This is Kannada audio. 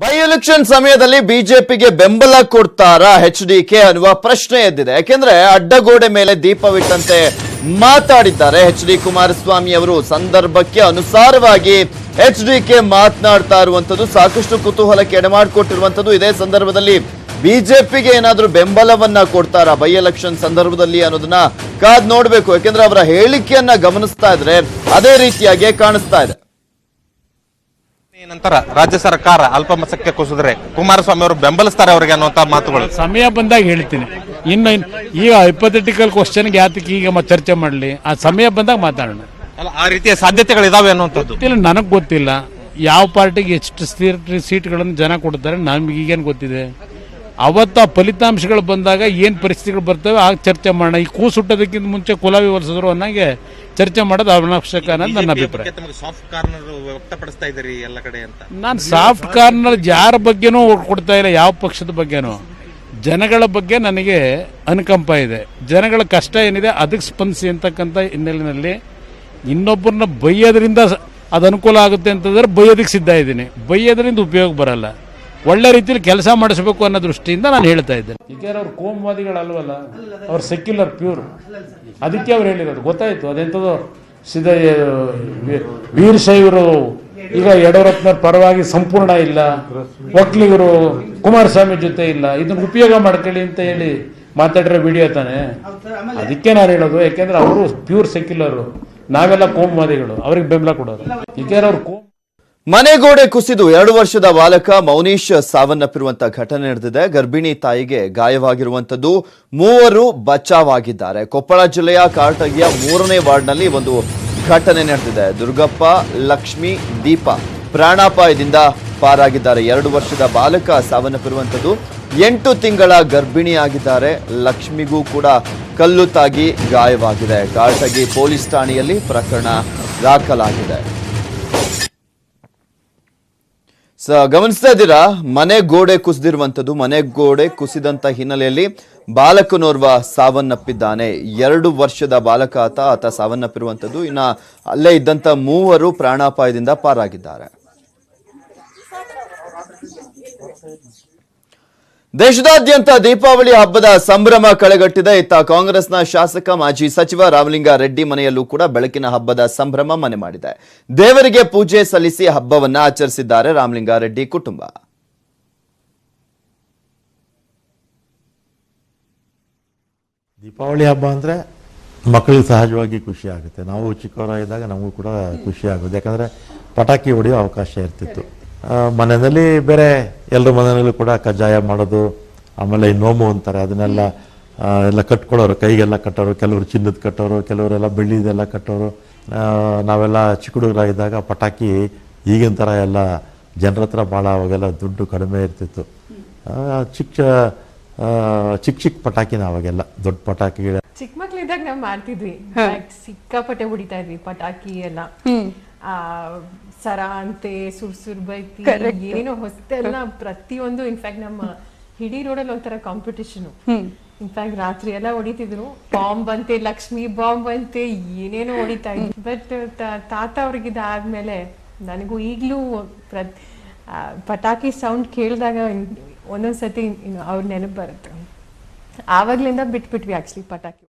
ಬೈ ಎಲೆಕ್ಷನ್ ಸಮಯದಲ್ಲಿ ಬಿಜೆಪಿಗೆ ಬೆಂಬಲ ಕೊಡ್ತಾರಾ ಎಚ್ಡಿಕೆ ಅನ್ನುವ ಪ್ರಶ್ನೆ ಎದ್ದಿದೆ. ಯಾಕೆಂದ್ರೆ ಅಡ್ಡಗೋಡೆ ಮೇಲೆ ದೀಪವಿಟ್ಟಂತೆ ಮಾತಾಡಿದ್ದಾರೆ ಎಚ್.ಡಿ. ಕುಮಾರಸ್ವಾಮಿ ಅವರು. ಸಂದರ್ಭಕ್ಕೆ ಅನುಸಾರವಾಗಿ ಎಚ್ಡಿಕೆ ಮಾತನಾಡ್ತಾ ಇರುವಂತದ್ದು ಸಾಕಷ್ಟು ಕುತೂಹಲಕ್ಕೆ ಎಡೆಮಾಡಿಕೊಟ್ಟಿರುವಂತದ್ದು. ಇದೇ ಸಂದರ್ಭದಲ್ಲಿ ಬಿಜೆಪಿಗೆ ಏನಾದ್ರೂ ಬೆಂಬಲವನ್ನ ಕೊಡ್ತಾರಾ ಬೈ ಎಲೆಕ್ಷನ್ ಸಂದರ್ಭದಲ್ಲಿ ಅನ್ನೋದನ್ನ ಕಾದ್ ನೋಡ್ಬೇಕು. ಯಾಕೆಂದ್ರೆ ಅವರ ಹೇಳಿಕೆಯನ್ನ ಗಮನಿಸ್ತಾ ಇದ್ರೆ ಅದೇ ರೀತಿಯಾಗಿ ಕಾಣಿಸ್ತಾ ಇದೆ. ನಂತರ ರಾಜ್ಯ ಸರ್ಕಾರ ಅಲ್ಪಮತಕ್ಕೆ ಕುಸಿದ್ರೆ ಕುಮಾರಸ್ವಾಮಿ ಅವರು ಬೆಂಬಲಿಸ್ತಾರೆ ಅವರಿಗೆ ಅನ್ನುವಂತ ಮಾತುಗಳು ಸಮಯ ಬಂದಾಗ ಹೇಳ್ತೀನಿ. ಇನ್ನು ಈಗ ಹೈಪೋಥೆಟಿಕಲ್ ಕ್ವಶನ್ಗೆ ಯಾತಕ್ಕೆ ಈಗ ಚರ್ಚೆ ಮಾಡಲಿ, ಆ ಸಮಯ ಬಂದಾಗ ಮಾತಾಡೋಣ. ಆ ರೀತಿಯ ಸಾಧ್ಯತೆಗಳು ಇದಾವೆ ಅನ್ನುವಂಥದ್ದು ನನಗೆ ಗೊತ್ತಿಲ್ಲ ಯಾವ ಪಾರ್ಟಿಗೆ ಎಷ್ಟು ಸೀಟ್ಗಳನ್ನು ಜನ ಕೊಡ್ತಾರೆ, ನಮ್ಗೆ ಈಗೇನು ಗೊತ್ತಿದೆ. ಅವತ್ತು ಆ ಫಲಿತಾಂಶಗಳು ಬಂದಾಗ ಏನು ಪರಿಸ್ಥಿತಿಗಳು ಬರ್ತವೆ ಆಗ ಚರ್ಚೆ ಮಾಡೋಣ. ಈ ಕೂಸುಟ್ಟೋದಕ್ಕಿಂತ ಮುಂಚೆ ಕುಲಾವಿ ಹೊಲಿಸಿದ್ರು ಅನ್ನಂಗೆ ಚರ್ಚೆ ಮಾಡೋದು ಅವಶ್ಯಕ ಅನ್ನೋದು ನನ್ನ ಅಭಿಪ್ರಾಯ. ನಾನು ಸಾಫ್ಟ್ ಕಾರ್ನರ್ ಯಾರ ಬಗ್ಗೆನೂ ಕೊಡ್ತಾ ಇಲ್ಲ, ಯಾವ ಪಕ್ಷದ ಬಗ್ಗೆನೂ. ಜನಗಳ ಬಗ್ಗೆ ನನಗೆ ಅನುಕಂಪ ಇದೆ. ಜನಗಳ ಕಷ್ಟ ಏನಿದೆ ಅದಕ್ಕೆ ಸ್ಪಂದಿಸಿ ಅಂತಕ್ಕಂಥ ಹಿನ್ನೆಲೆಯಲ್ಲಿ ಇನ್ನೊಬ್ಬರನ್ನ ಬೈಯೋದ್ರಿಂದ ಅದು ಅನುಕೂಲ ಆಗುತ್ತೆ ಅಂತಂದ್ರೆ ಬೈಯೋದಕ್ಕೆ ಸಿದ್ಧ ಇದ್ದೀನಿ. ಬೈಯೋದ್ರಿಂದ ಉಪಯೋಗ ಬರಲ್ಲ. ಒಳ್ಳೆ ರೀತಿಯಲ್ಲಿ ಕೆಲಸ ಮಾಡಿಸಬೇಕು ಅನ್ನೋ ದೃಷ್ಟಿಯಿಂದ ನಾನು ಹೇಳ್ತಾ ಇದ್ದೇನೆ. ಈಗ ಅವ್ರು ಕೋಮುವಾದಿಗಳಲ್ವಲ್ಲ, ಅವ್ರು ಸೆಕ್ಯುಲರ್ ಪ್ಯೂರ್. ಅದಕ್ಕೆ ಅವ್ರು ಹೇಳಿರೋದು ಗೊತ್ತಾಯ್ತು. ಅದೆಂಥದ್ದು ವೀರಶೈವರು ಈಗ ಯಡಿಯೂರಪ್ಪನವ್ರ ಪರವಾಗಿ ಸಂಪೂರ್ಣ ಇಲ್ಲ, ಒಕ್ಕಲಿಗರು ಕುಮಾರಸ್ವಾಮಿ ಜೊತೆ ಇಲ್ಲ, ಇದನ್ನ ಉಪಯೋಗ ಮಾಡ್ಕೊಳ್ಳಿ ಅಂತ ಹೇಳಿ ಮಾತಾಡಿರೋ ವಿಡಿಯೋ ತಾನೆ. ಅದಕ್ಕೆ ನಾನು ಹೇಳೋದು. ಯಾಕೆಂದ್ರೆ ಅವರು ಪ್ಯೂರ್ ಸೆಕ್ಯುಲರ್, ನಾವೆಲ್ಲ ಕೋಮುವಾದಿಗಳು. ಅವ್ರಿಗೆ ಬೆಂಬಲ ಕೊಡೋದು. ಈಗ ಅವ್ರು ಮನೆಗೋಡೆ ಕುಸಿದು 2 ವರ್ಷದ ಬಾಲಕ ಮೌನೀಶ್ ಸಾವನ್ನಪ್ಪಿರುವಂತಹ ಘಟನೆ ನಡೆದಿದೆ. ಗರ್ಭಿಣಿ ತಾಯಿಗೆ ಗಾಯವಾಗಿರುವಂತದ್ದು. 3 ಬಚಾವಾಗಿದ್ದಾರೆ. ಕೊಪ್ಪಳ ಜಿಲ್ಲೆಯ ಕಾರಟಗಿಯ 3ನೇ ವಾರ್ಡ್ನಲ್ಲಿ ಒಂದು ಘಟನೆ ನಡೆದಿದೆ. ದುರ್ಗಪ್ಪ, ಲಕ್ಷ್ಮಿ, ದೀಪ ಪ್ರಾಣಾಪಾಯದಿಂದ ಪಾರಾಗಿದ್ದಾರೆ. 2 ವರ್ಷದ ಬಾಲಕ ಸಾವನ್ನಪ್ಪಿರುವಂತದ್ದು. 8 ತಿಂಗಳ ಗರ್ಭಿಣಿಯಾಗಿದ್ದಾರೆ. ಲಕ್ಷ್ಮಿಗೂ ಕೂಡ ಕಲ್ಲು ತಾಗಿ ಗಾಯವಾಗಿದೆ. ಕಾರಟಗಿ ಪೊಲೀಸ್ ಠಾಣೆಯಲ್ಲಿ ಪ್ರಕರಣ ದಾಖಲಾಗಿದೆ. ಗಮನಿಸ್ತಾ ಇದ್ದೀರಾ, ಮನೆ ಗೋಡೆ ಕುಸಿದಿರುವಂತದ್ದು. ಮನೆ ಗೋಡೆ ಕುಸಿದಂತ ಹಿನ್ನೆಲೆಯಲ್ಲಿ ಬಾಲಕನೋರ್ವ ಸಾವನ್ನಪ್ಪಿದ್ದಾನೆ. 2 ವರ್ಷದ ಬಾಲಕ ಆತ ಸಾವನ್ನಪ್ಪಿರುವಂತದ್ದು. ಇನ್ನ ಅಲ್ಲೇ ಇದ್ದಂತ 3 ಪ್ರಾಣಾಪಾಯದಿಂದ ಪಾರಾಗಿದ್ದಾರೆ. ದೇಶದಾದ್ಯಂತ ದೀಪಾವಳಿ ಹಬ್ಬದ ಸಂಭ್ರಮ ಕಳೆಗಟ್ಟಿದೆ. ಇತ್ತ ಕಾಂಗ್ರೆಸ್ನ ಶಾಸಕ ಮಾಜಿ ಸಚಿವ ರಾಮಲಿಂಗಾರೆಡ್ಡಿ ಮನೆಯಲ್ಲೂ ಕೂಡ ಬೆಳಕಿನ ಹಬ್ಬದ ಸಂಭ್ರಮ ಮನೆ ಮಾಡಿದೆ. ದೇವರಿಗೆ ಪೂಜೆ ಸಲ್ಲಿಸಿ ಹಬ್ಬವನ್ನ ಆಚರಿಸಿದ್ದಾರೆ ರಾಮಲಿಂಗಾರೆಡ್ಡಿ ಕುಟುಂಬ. ದೀಪಾವಳಿ ಹಬ್ಬ ಅಂದ್ರೆ ಮಕ್ಕಳಿಗೆ ಸಹಜವಾಗಿ ಖುಷಿ ಆಗುತ್ತೆ. ನಾವು ಚಿಕ್ಕವರಾಗಿದ್ದಾಗ ನಮಗೂ ಕೂಡ ಖುಷಿ ಆಗುತ್ತೆ. ಯಾಕಂದ್ರೆ ಪಟಾಕಿ ಹೊಡೆಯೋ ಅವಕಾಶ ಇರ್ತಿತ್ತು. ಮನೆಯಲ್ಲಿ ಬೇರೆ ಎಲ್ಲರ ಮನೆಯಲ್ಲೂ ಕೂಡ ಕಜ್ಜಾಯ ಮಾಡೋದು, ಆಮೇಲೆ ಈ ನೋಮು ಅಂತಾರೆ ಅದನ್ನೆಲ್ಲ ಎಲ್ಲ ಕಟ್ಕೊಳ್ಳೋರು, ಕೈಗೆಲ್ಲ ಕಟ್ಟೋರು. ಕೆಲವರು ಚಿನ್ನದ ಕಟ್ಟೋರು, ಕೆಲವರೆಲ್ಲ ಬೆಳ್ಳಿದೆಲ್ಲ ಕಟ್ಟೋರು. ನಾವೆಲ್ಲ ಚಿಕ್ಕ ಹುಡುಗರಾಗಿದ್ದಾಗ ಪಟಾಕಿ ಈಗಿನ ಥರ ಎಲ್ಲ ಜನರ ಹತ್ರ ಭಾಳ ಅವಾಗೆಲ್ಲ ದುಡ್ಡು ಕಡಿಮೆ ಇರ್ತಿತ್ತು. ಚಿಕ್ಕ ಪಟಾಕಿನ ಅವಾಗೆಲ್ಲ ದೊಡ್ಡ ಪಟಾಕಿಗಳ ಚಿಕ್ಕ ಮಕ್ಳಿದ್ದಾಗ ನಾವು ಮಾಡ್ತಿದ್ವಿ. ಸಿಕ್ಕಾಪಟ್ಟೆ ಹೊಡಿತಾ ಇದ್ವಿ ಪಟಾಕಿ ಎಲ್ಲ. ಸರ ಅಂತೆ, ಸುರ್ಸುರ್ ಬೈತಿ, ಏನೇನೋ ಹೊಸದೆಲ್ಲ ಪ್ರತಿಯೊಂದು. ಇನ್ಫ್ಯಾಕ್ಟ್ ನಮ್ಮ ಹಿಡಿ ರೋಡಲ್ಲಿ ಒಂಥರ ಕಾಂಪಿಟಿಷನ್. ಇನ್ಫ್ಯಾಕ್ಟ್ ರಾತ್ರಿ ಎಲ್ಲ ಹೊಡಿತಿದ್ರು. ಬಾಂಬ್ ಅಂತೆ, ಲಕ್ಷ್ಮಿ ಬಾಂಬ್ ಅಂತೆ, ಏನೇನೋ ಹೊಡಿತಾ ಇದ್ವಿ. ಬಟ್ ತಾತ ಅವ್ರಿಗಿದ ಆದ್ಮೇಲೆ ನನಗೂ ಈಗ್ಲೂ ಪಟಾಕಿ ಸೌಂಡ್ ಕೇಳಿದಾಗ ಒಂದೊಂದ್ಸತಿ ಅವ್ರ ನೆನಪು ಬರುತ್ತೆ. ಆವಾಗ್ಲಿಂದ ಬಿಟ್ಬಿಟ್ವಿ ಆಕ್ಚುಲಿ ಪಟಾಕಿ.